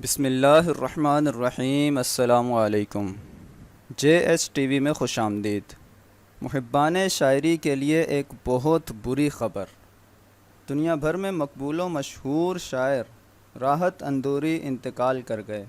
بسم اللہ الرحمن الرحیم۔ السلام علیکم۔ جے ایس ٹی وی میں خوش آمدید۔ محبان شاعری کے لیے ایک بہت بری خبر۔ دنیا بھر میں مقبول و مشہور شاعر راحت اندوری انتقال کر گئے۔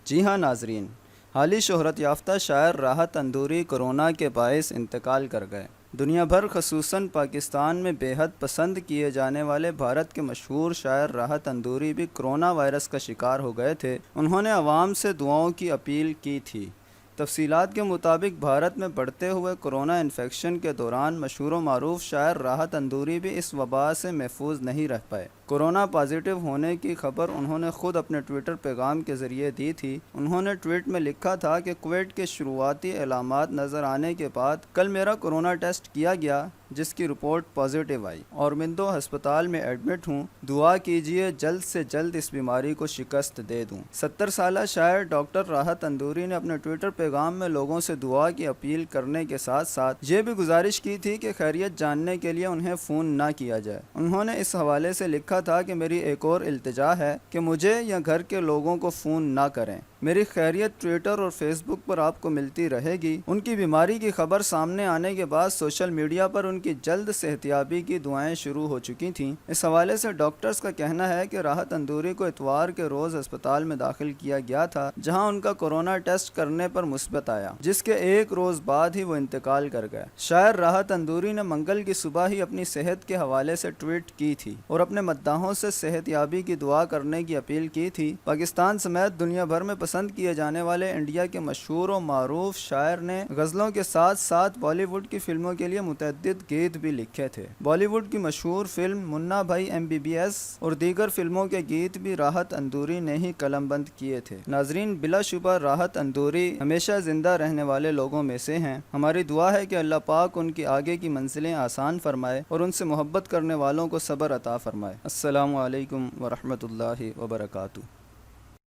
جی ہاں ناظرین، حالی شہرت یافتہ شاعر راحت اندوری کورونا کے باعث انتقال کر گئے۔ دنیا بھر خصوصاً پاکستان میں بے حد پسند کیے جانے والے بھارت کے مشہور شاعر راحت اندوری بھی کرونا وائرس کا شکار ہو گئے تھے۔ انہوں نے عوام سے دعاؤں کی اپیل کی تھی۔ تفصیلات کے مطابق بھارت میں بڑھتے ہوئے کرونا انفیکشن کے دوران مشہور و معروف شاعر راحت اندوری بھی اس وبا سے محفوظ نہیں رہ پائے۔ کورونا پازیٹیو ہونے کی خبر انہوں نے خود اپنے ٹویٹر پیغام کے ذریعے دی تھی۔ انہوں نے ٹویٹ میں لکھا تھا کہ کووڈ کے شروعاتی علامات نظر آنے کے بعد کل میرا کورونا ٹیسٹ کیا گیا جس کی رپورٹ پازیٹیو آئی اور مندو ہسپتال میں ایڈمٹ ہوں۔ دعا کیجیے جلد سے جلد اس بیماری کو شکست دے دوں۔ 70 سالہ شاعر ڈاکٹر راحت اندوری نے اپنے ٹویٹر پیغام میں لوگوں سے دعا کی اپیل کرنے کے ساتھ ساتھ یہ بھی گزارش کی تھی کہ خیریت جاننے کے لیے انہیں فون نہ کیا جائے۔ انہوں نے اس حوالے سے لکھا تھا کہ میری ایک اور التجا ہے کہ مجھے یا گھر کے لوگوں کو فون نہ کریں۔ میری خیریت ٹویٹر اور فیس بک پر آپ کو ملتی رہے گی۔ ان کی بیماری کی خبر سامنے آنے کے بعد سوشل میڈیا پر ان کی جلد صحتیابی کی دعائیں شروع ہو چکی تھیں۔ اس حوالے سے ڈاکٹرز کا کہنا ہے کہ راحت اندوری کو اتوار کے روز ہسپتال میں داخل کیا گیا تھا جہاں ان کا کورونا ٹیسٹ کرنے پر مثبت آیا، جس کے ایک روز بعد ہی وہ انتقال کر گئے۔ شاعر راحت اندوری نے منگل کی صبح ہی اپنی صحت کے حوالے سے ٹویٹ کی تھی اور اپنے مداحوں سے صحتیابی کی دعا کرنے کی اپیل کی تھی۔ پاکستان سمیت دنیا بھر میں پسند کیے جانے والے انڈیا کے مشہور و معروف شاعر نے غزلوں کے ساتھ ساتھ بالی ووڈ کی فلموں کے لیے متعدد گیت بھی لکھے تھے۔ بالی ووڈ کی مشہور فلم منا بھائی MBBS اور دیگر فلموں کے گیت بھی راحت اندوری نے ہی قلم بند کیے تھے۔ ناظرین، بلا شبہ راحت اندوری ہمیشہ زندہ رہنے والے لوگوں میں سے ہیں۔ ہماری دعا ہے کہ اللہ پاک ان کی آگے کی منزلیں آسان فرمائے اور ان سے محبت کرنے والوں کو صبر عطا فرمائے۔ السلام علیکم ورحمۃ اللہ وبرکاتہ۔